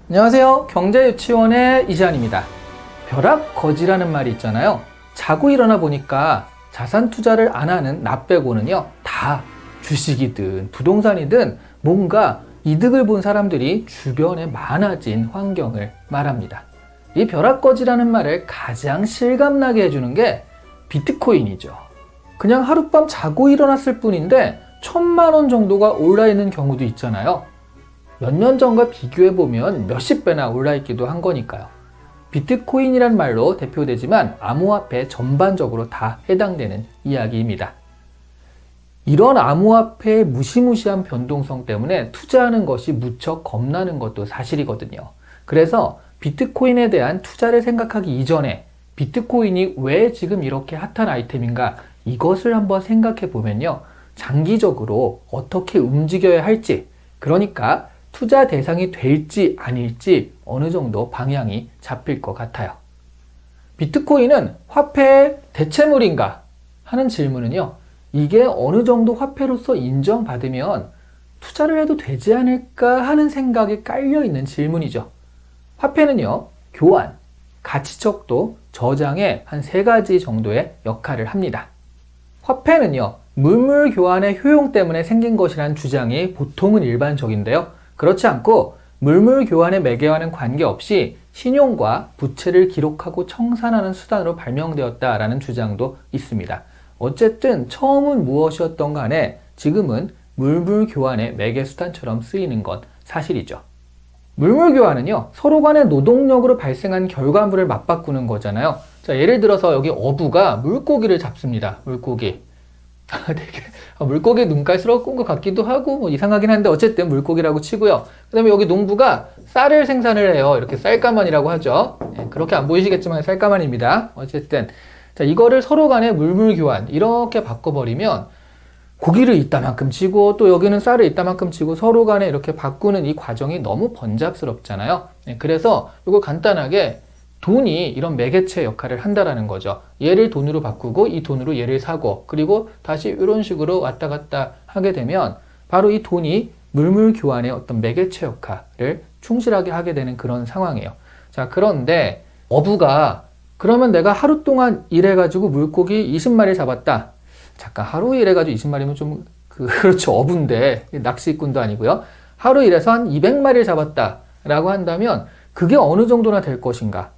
안녕하세요. 경제유치원의 이시안입니다. 벼락거지라는 말이 있잖아요. 자고 일어나 보니까 자산 투자를 안 하는 나 빼고는요, 다 주식이든 부동산이든 뭔가 이득을 본 사람들이 주변에 많아진 환경을 말합니다. 이 벼락거지라는 말을 가장 실감나게 해주는 게 비트코인이죠. 그냥 하룻밤 자고 일어났을 뿐인데 1,000만 원 정도가 올라 있는 경우도 있잖아요. 몇 년 전과 비교해보면 몇십 배나 올라있기도 한 거니까요. 비트코인이란 말로 대표되지만 암호화폐 전반적으로 다 해당되는 이야기입니다. 이런 암호화폐의 무시무시한 변동성 때문에 투자하는 것이 무척 겁나는 것도 사실이거든요. 그래서 비트코인에 대한 투자를 생각하기 이전에 비트코인이 왜 지금 이렇게 핫한 아이템인가, 이것을 한번 생각해 보면요, 장기적으로 어떻게 움직여야 할지, 그러니까 투자 대상이 될지 아닐지 어느 정도 방향이 잡힐 것 같아요. 비트코인은 화폐의 대체물인가 하는 질문은요, 이게 어느 정도 화폐로서 인정받으면 투자를 해도 되지 않을까 하는 생각이 깔려있는 질문이죠. 화폐는요, 교환, 가치척도, 저장의 한 3가지 정도의 역할을 합니다. 화폐는요, 물물 교환의 효용 때문에 생긴 것이라는 주장이 보통은 일반적인데요. 그렇지 않고 물물 교환의 매개와는 관계없이 신용과 부채를 기록하고 청산하는 수단으로 발명되었다라는 주장도 있습니다. 어쨌든 처음은 무엇이었던 간에 지금은 물물 교환의 매개 수단처럼 쓰이는 건 사실이죠. 물물 교환은요, 서로 간의 노동력으로 발생한 결과물을 맞바꾸는 거잖아요. 자, 예를 들어서 여기 어부가 물고기를 잡습니다. 물고기. 되게 물고기 눈깔스러운 것 같기도 하고 뭐 이상하긴 한데 어쨌든 물고기라고 치고요. 그 다음에 여기 농부가 쌀을 생산을 해요. 이렇게 쌀가마니라고 하죠. 그렇게 안 보이시겠지만 쌀가마니입니다. 어쨌든 자, 이거를 서로 간에 물물 교환 이렇게 바꿔버리면 고기를 이따만큼 치고 또 여기는 쌀을 이따만큼 치고 서로 간에 이렇게 바꾸는 이 과정이 너무 번잡스럽잖아요. 그래서 이걸 간단하게 돈이 이런 매개체 역할을 한다라는 거죠. 얘를 돈으로 바꾸고 이 돈으로 얘를 사고 그리고 다시 이런 식으로 왔다 갔다 하게 되면 바로 이 돈이 물물 교환의 어떤 매개체 역할을 충실하게 하게 되는 그런 상황이에요. 자, 그런데 어부가 그러면 내가 하루 동안 일해가지고 물고기 20마리 잡았다. 잠깐 하루 일해가지고 20마리면 좀 그렇죠. 어부인데 낚시꾼도 아니고요. 하루 일해서 한 200마리를 잡았다 라고 한다면 그게 어느 정도나 될 것인가?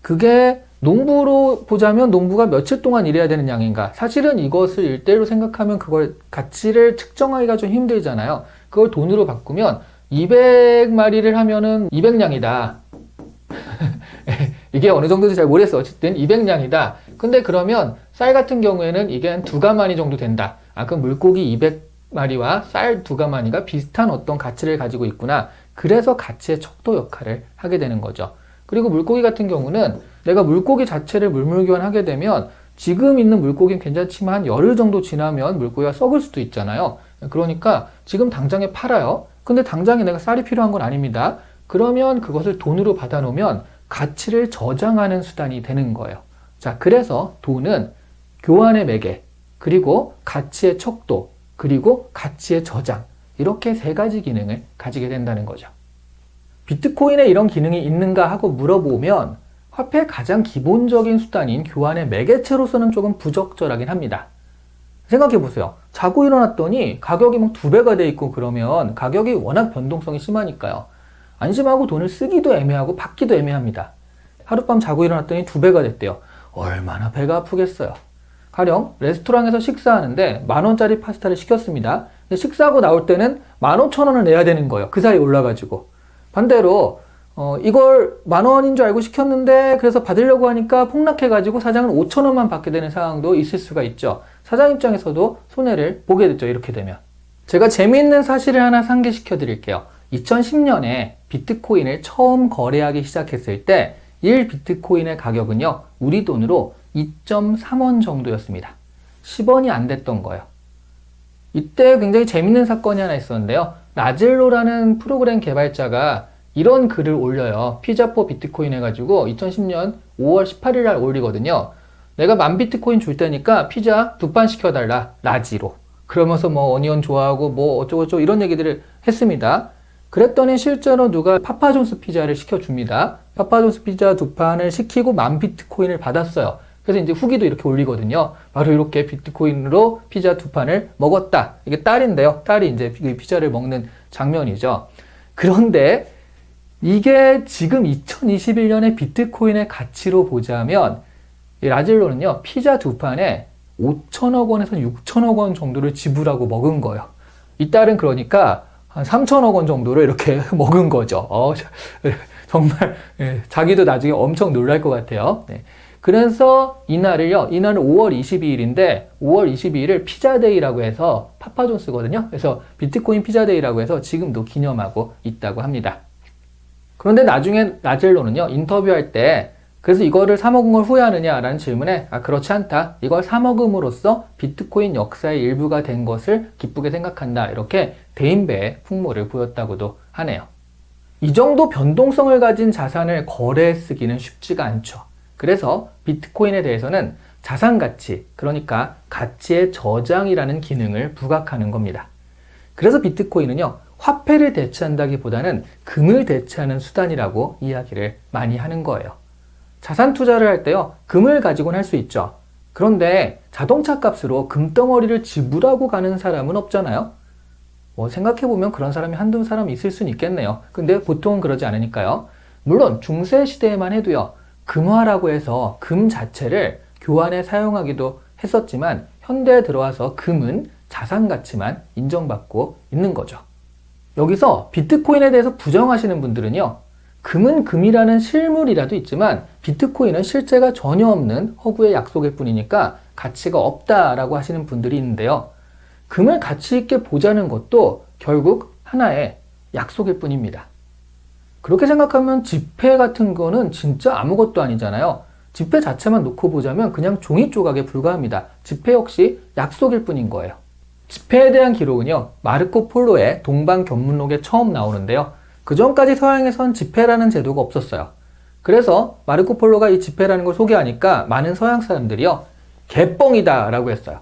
그게 농부로 보자면 농부가 며칠 동안 일해야 되는 양인가? 사실은 이것을 일대로 생각하면 그걸 가치를 측정하기가 좀 힘들잖아요. 그걸 돈으로 바꾸면 200마리를 하면은 200냥이다. 이게 어느 정도인지 잘 모르겠어. 어쨌든 200냥이다. 근데 그러면 쌀 같은 경우에는 이게 한 2가마니 정도 된다. 아, 그럼 물고기 200마리와 쌀 2가마니가 비슷한 어떤 가치를 가지고 있구나. 그래서 가치의 척도 역할을 하게 되는 거죠. 그리고 물고기 같은 경우는 내가 물고기 자체를 물물 교환하게 되면 지금 있는 물고기는 괜찮지만 열흘 정도 지나면 물고기가 썩을 수도 있잖아요. 그러니까 지금 당장에 팔아요. 근데 당장에 내가 쌀이 필요한 건 아닙니다. 그러면 그것을 돈으로 받아놓으면 가치를 저장하는 수단이 되는 거예요. 자, 그래서 돈은 교환의 매개, 그리고 가치의 척도, 그리고 가치의 저장, 이렇게 3가지 기능을 가지게 된다는 거죠. 비트코인에 이런 기능이 있는가 하고 물어보면 화폐의 가장 기본적인 수단인 교환의 매개체로서는 조금 부적절하긴 합니다. 생각해 보세요. 자고 일어났더니 가격이 막 2배가 돼 있고 그러면 가격이 워낙 변동성이 심하니까요. 안심하고 돈을 쓰기도 애매하고 받기도 애매합니다. 하룻밤 자고 일어났더니 2배가 됐대요. 얼마나 배가 아프겠어요. 가령 레스토랑에서 식사하는데 10,000원짜리 파스타를 시켰습니다. 근데 식사하고 나올 때는 15,000원을 내야 되는 거예요. 그 사이에 올라가지고. 반대로 이걸 10,000원인 줄 알고 시켰는데 그래서 받으려고 하니까 폭락해가지고 사장은 5,000원만 받게 되는 상황도 있을 수가 있죠. 사장 입장에서도 손해를 보게 되죠. 이렇게 되면. 제가 재미있는 사실을 하나 상기시켜 드릴게요. 2010년에 비트코인을 처음 거래하기 시작했을 때 1비트코인의 가격은요, 우리 돈으로 2.3원 정도였습니다. 10원이 안 됐던 거예요. 이때 굉장히 재밌는 사건이 하나 있었는데요. 나젤로라는 프로그램 개발자가 이런 글을 올려요. 피자4 비트코인 해가지고 2010년 5월 18일 날 올리거든요. 내가 10,000비트코인 줄 테니까 피자 2판 시켜달라. 라지로. 그러면서 뭐 어니언 좋아하고 뭐 어쩌고저쩌고 이런 얘기들을 했습니다. 그랬더니 실제로 누가 파파존스 피자를 시켜줍니다. 파파존스 피자 2판을 시키고 10,000비트코인을 받았어요. 그래서 이제 후기도 이렇게 올리거든요. 바로 이렇게 비트코인으로 피자 2판을 먹었다. 이게 딸인데요. 딸이 이제 피자를 먹는 장면이죠. 그런데 이게 지금 2021년에 비트코인의 가치로 보자면 이 라질로는요, 피자 2판에 5천억 원에서 6천억 원 정도를 지불하고 먹은 거예요. 이 딸은 그러니까 한 3천억 원 정도를 이렇게 먹은 거죠. 정말 자기도 나중에 엄청 놀랄 것 같아요. 네. 그래서 이날은 5월 22일인데 5월 22일을 피자데이라고 해서 파파존스거든요. 그래서 비트코인 피자데이라고 해서 지금도 기념하고 있다고 합니다. 그런데 나중에 라젤로는요, 인터뷰할 때 그래서 이거를 사 먹은 걸 후회하느냐라는 질문에 그렇지 않다. 이걸 사 먹음으로써 비트코인 역사의 일부가 된 것을 기쁘게 생각한다. 이렇게 대인배의 풍모를 보였다고도 하네요. 이 정도 변동성을 가진 자산을 거래해 쓰기는 쉽지가 않죠. 그래서 비트코인에 대해서는 자산 가치, 그러니까 가치의 저장이라는 기능을 부각하는 겁니다. 그래서 비트코인은요, 화폐를 대체한다기보다는 금을 대체하는 수단이라고 이야기를 많이 하는 거예요. 자산 투자를 할 때요, 금을 가지고는 할 수 있죠. 그런데 자동차 값으로 금덩어리를 지불하고 가는 사람은 없잖아요. 생각해보면 그런 사람이 한두 사람 있을 수는 있겠네요. 근데 보통은 그러지 않으니까요. 물론 중세 시대에만 해도요, 금화라고 해서 금 자체를 교환에 사용하기도 했었지만 현대에 들어와서 금은 자산 가치만 인정받고 있는 거죠. 여기서 비트코인에 대해서 부정하시는 분들은요, 금은 금이라는 실물이라도 있지만 비트코인은 실제가 전혀 없는 허구의 약속일 뿐이니까 가치가 없다라고 하시는 분들이 있는데요. 금을 가치 있게 보자는 것도 결국 하나의 약속일 뿐입니다. 그렇게 생각하면 지폐 같은 거는 진짜 아무것도 아니잖아요. 지폐 자체만 놓고 보자면 그냥 종이 조각에 불과합니다. 지폐 역시 약속일 뿐인 거예요. 지폐에 대한 기록은요, 마르코 폴로의 동방견문록에 처음 나오는데요. 그 전까지 서양에선 지폐라는 제도가 없었어요. 그래서 마르코 폴로가 이 지폐라는 걸 소개하니까 많은 서양 사람들이요, 개뻥이다 라고 했어요.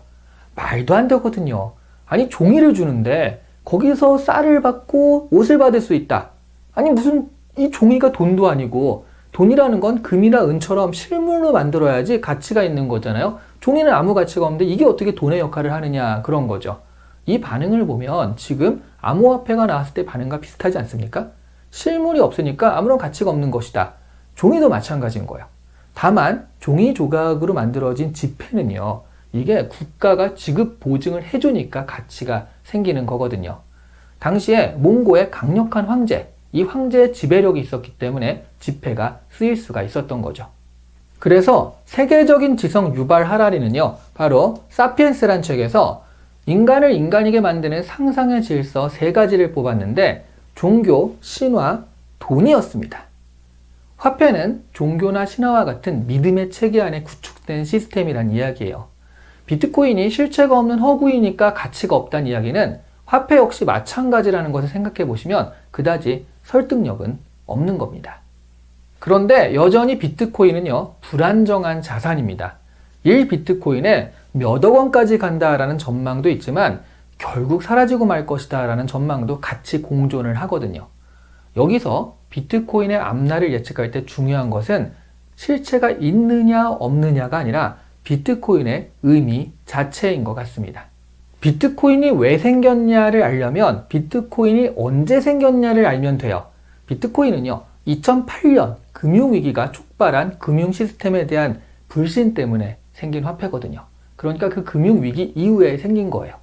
말도 안 되거든요. 아니, 종이를 주는데 거기서 쌀을 받고 옷을 받을 수 있다. 아니, 무슨 이 종이가 돈도 아니고, 돈이라는 건 금이나 은처럼 실물로 만들어야지 가치가 있는 거잖아요. 종이는 아무 가치가 없는데 이게 어떻게 돈의 역할을 하느냐, 그런 거죠. 이 반응을 보면 지금 암호화폐가 나왔을 때 반응과 비슷하지 않습니까? 실물이 없으니까 아무런 가치가 없는 것이다. 종이도 마찬가지인 거예요. 다만 종이 조각으로 만들어진 지폐는요, 이게 국가가 지급 보증을 해주니까 가치가 생기는 거거든요. 당시에 몽고의 강력한 황제, 이 황제의 지배력이 있었기 때문에 지폐가 쓰일 수가 있었던 거죠. 그래서 세계적인 지성 유발 하라리는요, 바로 사피엔스란 책에서 인간을 인간이게 만드는 상상의 질서 3가지를 뽑았는데 종교, 신화, 돈이었습니다. 화폐는 종교나 신화와 같은 믿음의 체계 안에 구축된 시스템이란 이야기예요. 비트코인이 실체가 없는 허구이니까 가치가 없다는 이야기는 화폐 역시 마찬가지라는 것을 생각해 보시면 그다지 설득력은 없는 겁니다. 그런데 여전히 비트코인은요, 불안정한 자산입니다. 1비트코인에 몇억 원까지 간다라는 전망도 있지만 결국 사라지고 말 것이다 라는 전망도 같이 공존을 하거든요. 여기서 비트코인의 앞날을 예측할 때 중요한 것은 실체가 있느냐 없느냐가 아니라 비트코인의 의미 자체인 것 같습니다. 비트코인이 왜 생겼냐를 알려면 비트코인이 언제 생겼냐를 알면 돼요. 비트코인은요, 2008년 금융위기가 촉발한 금융 시스템에 대한 불신 때문에 생긴 화폐거든요. 그러니까 그 금융위기 이후에 생긴 거예요.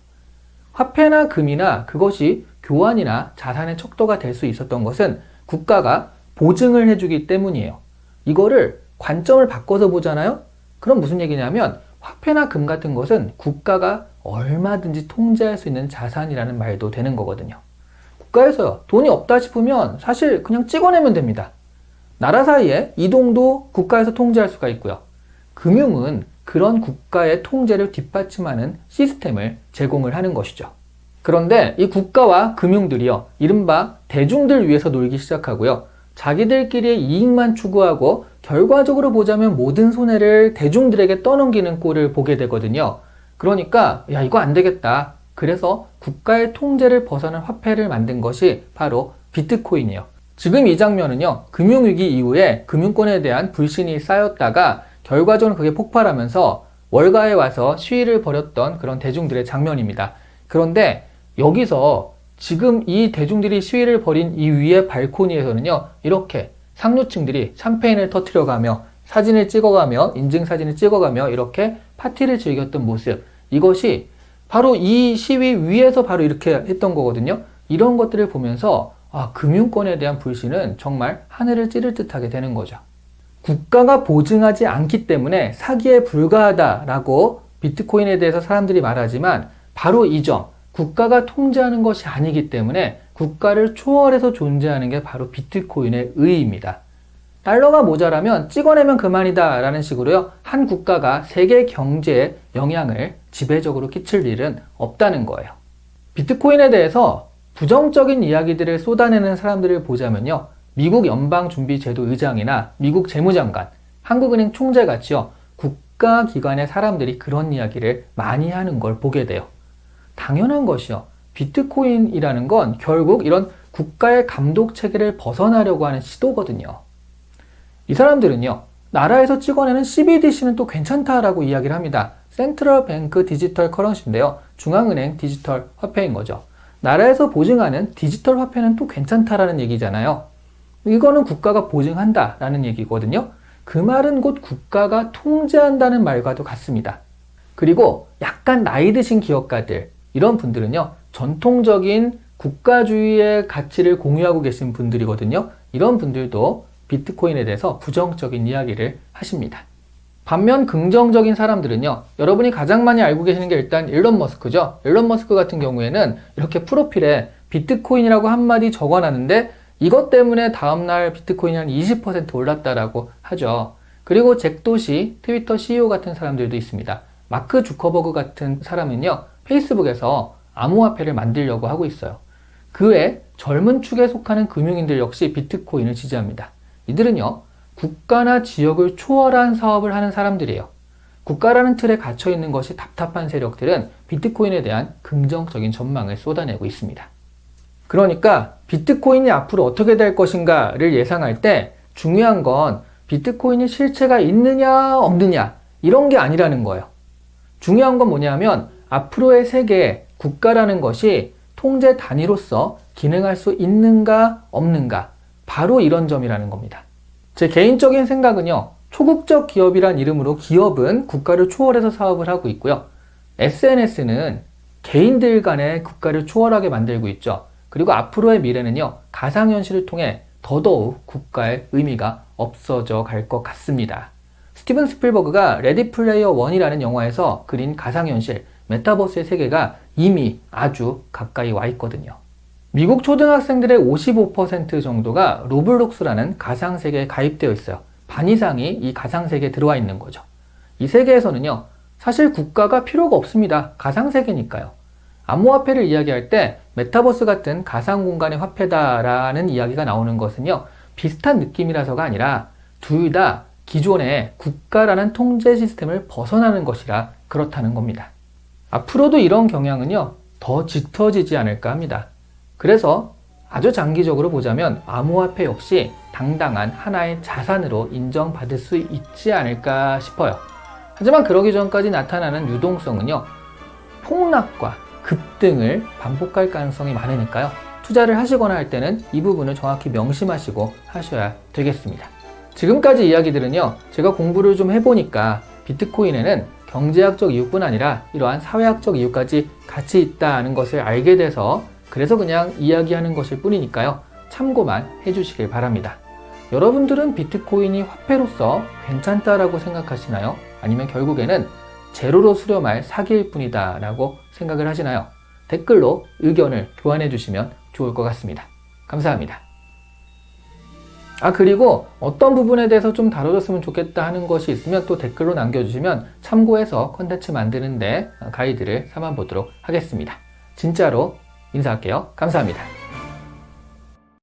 화폐나 금이나 그것이 교환이나 자산의 척도가 될 수 있었던 것은 국가가 보증을 해주기 때문이에요. 이거를 관점을 바꿔서 보잖아요? 그럼 무슨 얘기냐면 화폐나 금 같은 것은 국가가 얼마든지 통제할 수 있는 자산이라는 말도 되는 거거든요. 국가에서요, 돈이 없다 싶으면 사실 그냥 찍어내면 됩니다. 나라 사이에 이동도 국가에서 통제할 수가 있고요. 금융은 그런 국가의 통제를 뒷받침하는 시스템을 제공을 하는 것이죠. 그런데 이 국가와 금융들이요, 이른바 대중들 위해서 놀기 시작하고요. 자기들끼리의 이익만 추구하고 결과적으로 보자면 모든 손해를 대중들에게 떠넘기는 꼴을 보게 되거든요. 그러니까 야, 이거 안 되겠다. 그래서 국가의 통제를 벗어난 화폐를 만든 것이 바로 비트코인이에요. 지금 이 장면은요, 금융위기 이후에 금융권에 대한 불신이 쌓였다가 결과적으로 그게 폭발하면서 월가에 와서 시위를 벌였던 그런 대중들의 장면입니다. 그런데 여기서 지금 이 대중들이 시위를 벌인 이 위에 발코니에서는요, 이렇게 상류층들이 샴페인을 터뜨려가며 사진을 찍어가며 인증사진을 찍어가며 이렇게 파티를 즐겼던 모습, 이것이 바로 이 시위 위에서 바로 이렇게 했던 거거든요. 이런 것들을 보면서 금융권에 대한 불신은 정말 하늘을 찌를 듯하게 되는 거죠. 국가가 보증하지 않기 때문에 사기에 불과하다라고 비트코인에 대해서 사람들이 말하지만 바로 이 점, 국가가 통제하는 것이 아니기 때문에 국가를 초월해서 존재하는 게 바로 비트코인의 의의입니다. 달러가 모자라면 찍어내면 그만이다 라는 식으로요, 한 국가가 세계 경제에 영향을 지배적으로 끼칠 일은 없다는 거예요. 비트코인에 대해서 부정적인 이야기들을 쏟아내는 사람들을 보자면요, 미국 연방준비제도 의장이나 미국 재무장관, 한국은행 총재같이요, 국가기관의 사람들이 그런 이야기를 많이 하는 걸 보게 돼요. 당연한 것이요. 비트코인이라는 건 결국 이런 국가의 감독 체계를 벗어나려고 하는 시도거든요. 이 사람들은요, 나라에서 찍어내는 CBDC는 또 괜찮다라고 이야기를 합니다. 센트럴 뱅크 디지털 커런시인데요. 중앙은행 디지털 화폐인 거죠. 나라에서 보증하는 디지털 화폐는 또 괜찮다라는 얘기잖아요. 이거는 국가가 보증한다라는 얘기거든요. 그 말은 곧 국가가 통제한다는 말과도 같습니다. 그리고 약간 나이 드신 기업가들, 이런 분들은요, 전통적인 국가주의의 가치를 공유하고 계신 분들이거든요. 이런 분들도 비트코인에 대해서 부정적인 이야기를 하십니다. 반면 긍정적인 사람들은요, 여러분이 가장 많이 알고 계시는 게 일단 일론 머스크죠. 일론 머스크 같은 경우에는 이렇게 프로필에 비트코인이라고 한마디 적어놨는데 이것 때문에 다음날 비트코인이 한 20% 올랐다라고 하죠. 그리고 잭 도시, 트위터 CEO 같은 사람들도 있습니다. 마크 주커버그 같은 사람은요, 페이스북에서 암호화폐를 만들려고 하고 있어요. 그 외 젊은 축에 속하는 금융인들 역시 비트코인을 지지합니다. 이들은요, 국가나 지역을 초월한 사업을 하는 사람들이에요. 국가라는 틀에 갇혀 있는 것이 답답한 세력들은 비트코인에 대한 긍정적인 전망을 쏟아내고 있습니다. 그러니까 비트코인이 앞으로 어떻게 될 것인가를 예상할 때 중요한 건 비트코인이 실체가 있느냐 없느냐 이런 게 아니라는 거예요. 중요한 건 뭐냐면 앞으로의 세계에 국가라는 것이 통제 단위로서 기능할 수 있는가 없는가, 바로 이런 점이라는 겁니다. 제 개인적인 생각은요, 초국적 기업이란 이름으로 기업은 국가를 초월해서 사업을 하고 있고요. SNS는 개인들 간의 국가를 초월하게 만들고 있죠. 그리고 앞으로의 미래는요, 가상현실을 통해 더더욱 국가의 의미가 없어져 갈 것 같습니다. 스티븐 스필버그가 레디 플레이어 1이라는 영화에서 그린 가상현실, 메타버스의 세계가 이미 아주 가까이 와 있거든요. 미국 초등학생들의 55% 정도가 로블록스라는 가상세계에 가입되어 있어요. 반 이상이 이 가상세계에 들어와 있는 거죠. 이 세계에서는요, 사실 국가가 필요가 없습니다. 가상세계니까요. 암호화폐를 이야기할 때 메타버스 같은 가상공간의 화폐다라는 이야기가 나오는 것은요, 비슷한 느낌이라서가 아니라 둘 다 기존의 국가라는 통제 시스템을 벗어나는 것이라 그렇다는 겁니다. 앞으로도 이런 경향은요, 더 짙어지지 않을까 합니다. 그래서 아주 장기적으로 보자면 암호화폐 역시 당당한 하나의 자산으로 인정받을 수 있지 않을까 싶어요. 하지만 그러기 전까지 나타나는 유동성은요, 폭락과 급등을 반복할 가능성이 많으니까요. 투자를 하시거나 할 때는 이 부분을 정확히 명심하시고 하셔야 되겠습니다. 지금까지 이야기들은요, 제가 공부를 좀 해보니까 비트코인에는 경제학적 이유뿐 아니라 이러한 사회학적 이유까지 같이 있다는 것을 알게 돼서 그래서 그냥 이야기하는 것일 뿐이니까요. 참고만 해주시길 바랍니다. 여러분들은 비트코인이 화폐로서 괜찮다라고 생각하시나요? 아니면 결국에는 제로로 수렴할 사기일 뿐이다 라고 생각을 하시나요? 댓글로 의견을 교환해 주시면 좋을 것 같습니다. 감사합니다. 그리고 어떤 부분에 대해서 좀 다뤄줬으면 좋겠다 하는 것이 있으면 또 댓글로 남겨주시면 참고해서 컨텐츠 만드는데 가이드를 삼아보도록 하겠습니다. 진짜로 인사할게요. 감사합니다.